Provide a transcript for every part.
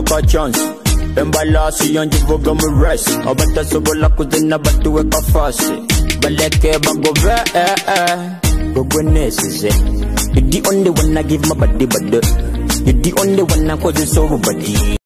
fuck a chance. Embalasi and jivoga mu rest. Obata sobola kuzina batu weka fast. Baleke bango ve Gogo nese. You the only one I give my body body. You the only one I cause it so body.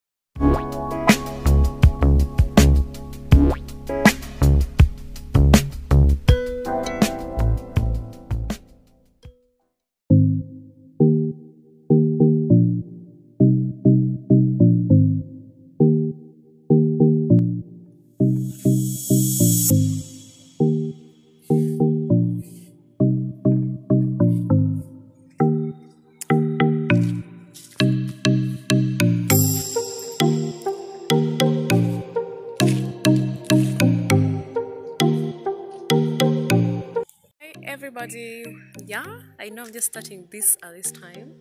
Everybody, yeah, I know I'm just starting this at this time.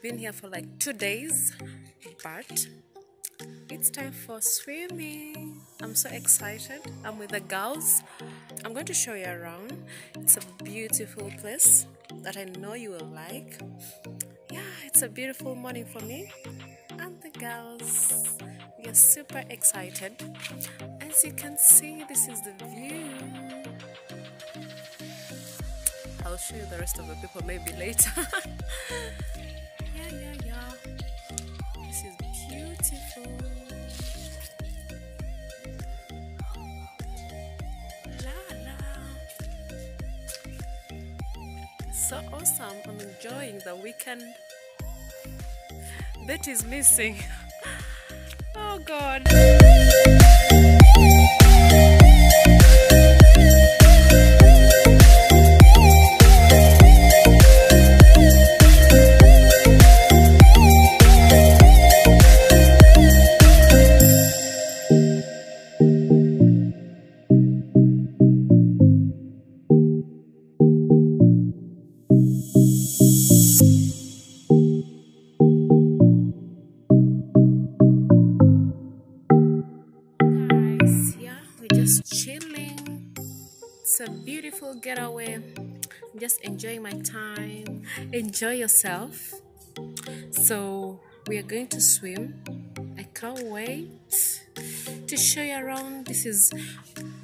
Been here for like 2 days, but it's time for swimming. I'm so excited. I'm with the girls. I'm going to show you around. It's a beautiful place that I know you will like. Yeah, it's a beautiful morning for me and the girls. We are super excited. As you can see, this is the view. I'll show you the rest of the people maybe later. Yeah. This is beautiful. So awesome. I'm enjoying the weekend. Betty's missing. Oh God. Chilling. It's a beautiful getaway. I'm just enjoying my time. Enjoy yourself. So we are going to swim. I can't wait to show you around. This is,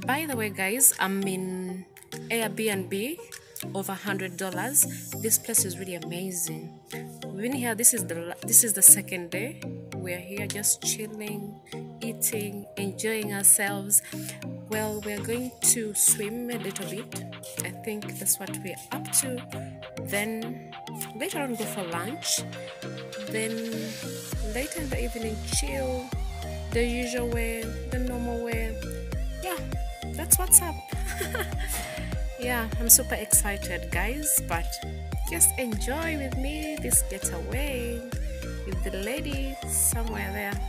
by the way guys, I'm in Airbnb, over $100. This place is really amazing. We've been here. This is the second day. We're here just chilling, eating, enjoying ourselves. Well, we're going to swim a little bit. I think that's what we're up to. Then later on go for lunch. Then later in the evening chill, the usual way, the normal way. Yeah, that's what's up. Yeah, I'm super excited guys, but just enjoy with me this getaway with the lady somewhere there.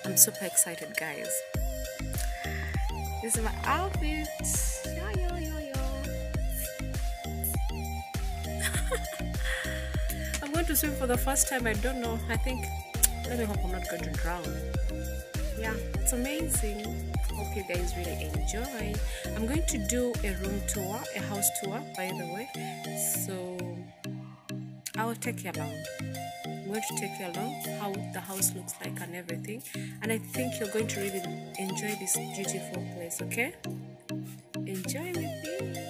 I'm super excited guys. This is my outfit. I'm going to swim for the first time. I don't know. I think, let me hope I'm not going to drown. Yeah, it's amazing. Hope you guys really enjoy. I'm going to do a room tour, a house tour, by the way. So I will take you along. I'm going to take you along how the house looks like and everything, and I think you're going to really enjoy this beautiful place. Okay, enjoy with me.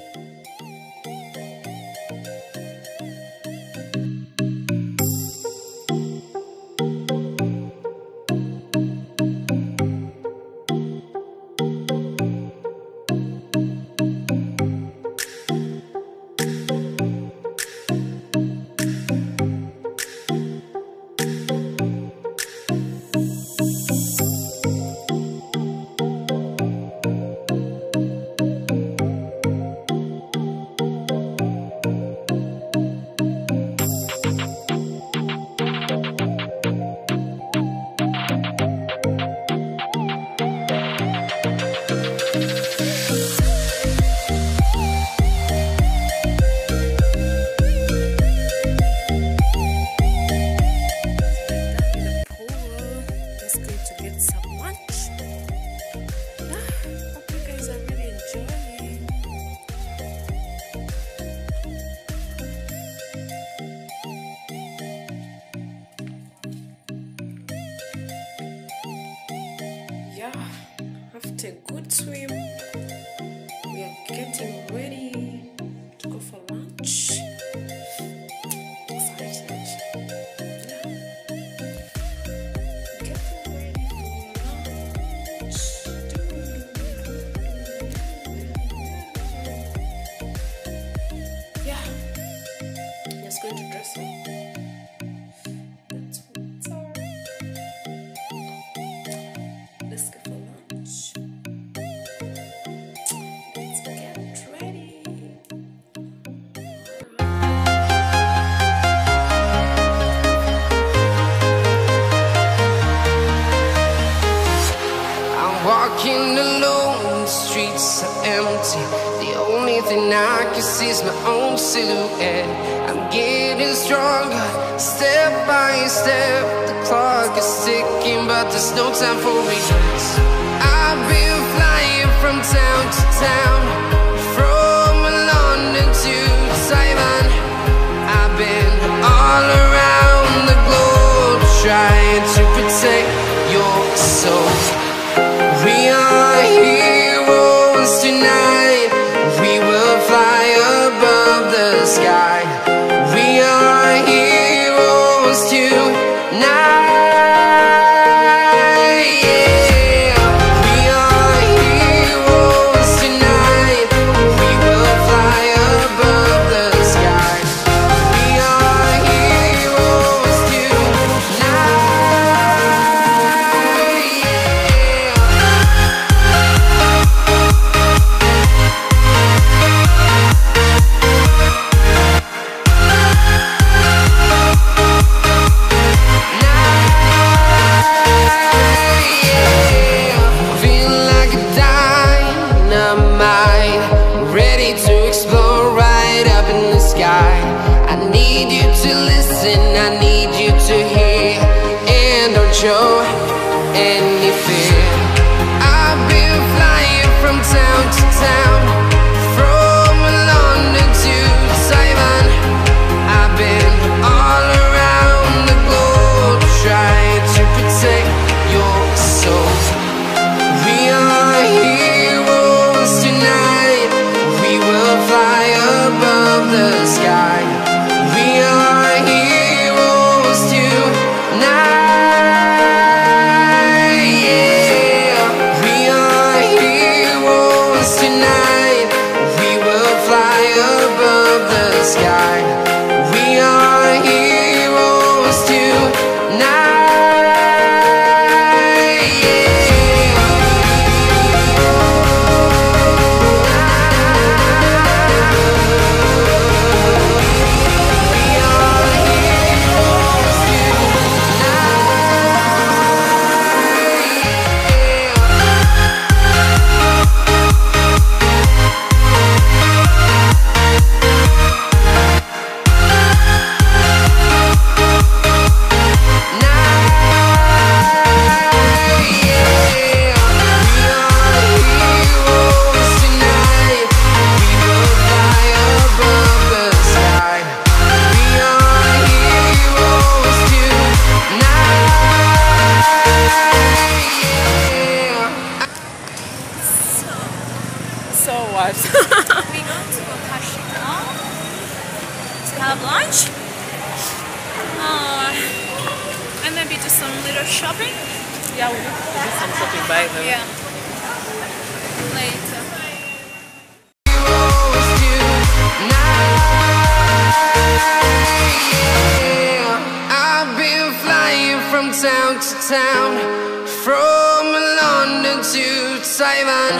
had a good swim. We are getting ready to go for lunch. Excited. Getting ready for lunch. Yeah. Just going to dress up. That's what's all. Let's go for lunch. Let's get ready. I'm walking alone, the streets are empty. The only thing I can see is my own silhouette. I'm getting stronger, step by step. The clock is ticking, but there's no time for regrets. I've been flying from town to town, from London to Taiwan. I've been all around the globe, trying to protect your soul. We are heroes tonight. We will fly above the sky. We are heroes tonight. Yeah. We are heroes tonight. We will fly above the sky. We are heroes tonight. I need you to hear and don't show any fear. I've been flying from town to town, from London to Taiwan. I've been all around the globe, trying to protect your soul. We are heroes tonight. We will fly above the sky. We are heroes tonight. Yeah. We are heroes tonight. We will fly above the sky. We are heroes tonight. So what? We go to Akashi Mall to have lunch. And maybe do some little shopping. Yeah, we'll do some shopping by them. Yeah. Later. I've been flying from town to town, from London to Taiwan.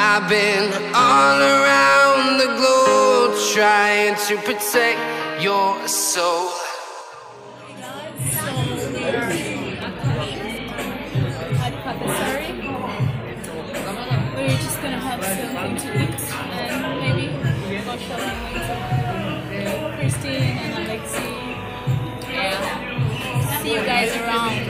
I've been all around the globe, trying to protect your soul. We're just gonna have something to eat and maybe go shopping later. Christine and Alexi. Yeah. See you guys around.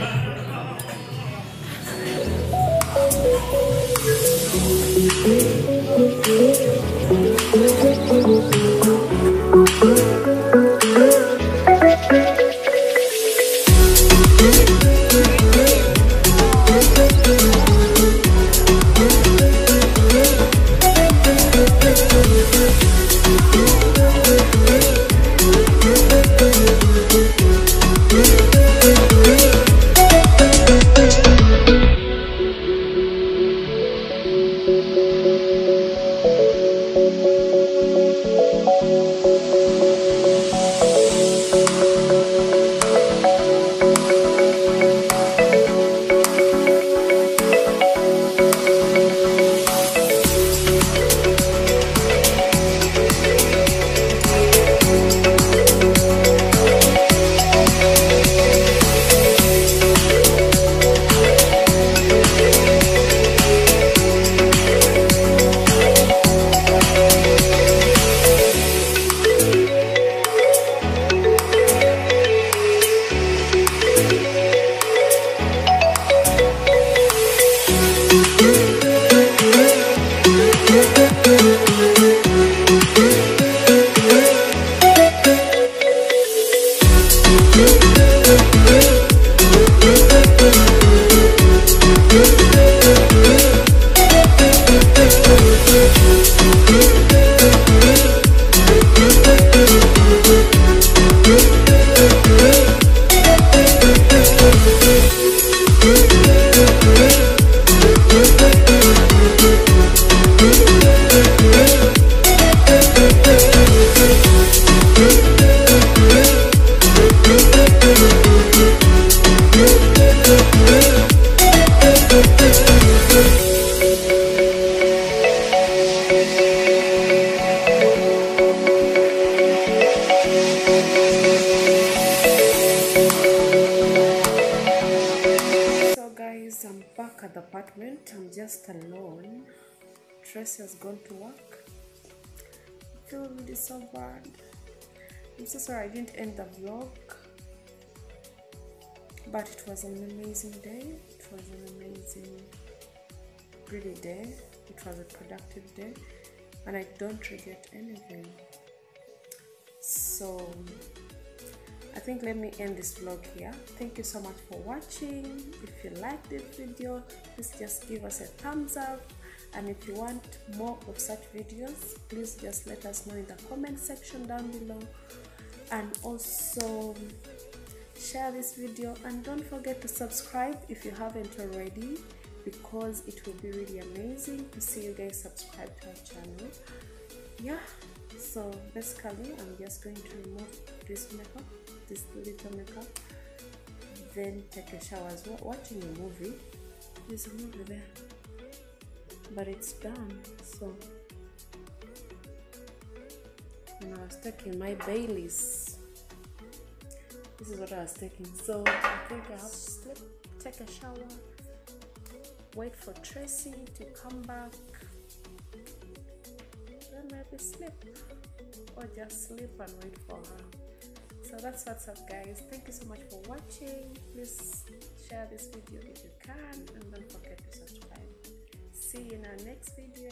back at the apartment. I'm just alone. Tracy has gone to work. I feel really so bad. I'm so sorry I didn't end the vlog, but it was an amazing day. It was an amazing, really day. It was a productive day, and I don't regret anything. So I think let me end this vlog here. Thank you so much for watching. If you like this video, please just give us a thumbs up, and if you want more of such videos, please just let us know in the comment section down below, and also share this video, and don't forget to subscribe if you haven't already, because it will be really amazing to see you guys subscribe to our channel. Yeah, so basically I'm just going to remove this makeup, this little makeup, then take a shower. As well, watching a movie. There's a movie there, but it's done. So and I was taking my Baileys. This is what I was taking. So I think I have to sleep, take a shower, wait for Tracy to come back, then maybe sleep, or just sleep and wait for her. So that's what's up, guys. Thank you so much for watching. Please share this video if you can, and don't forget to subscribe. See you in our next video.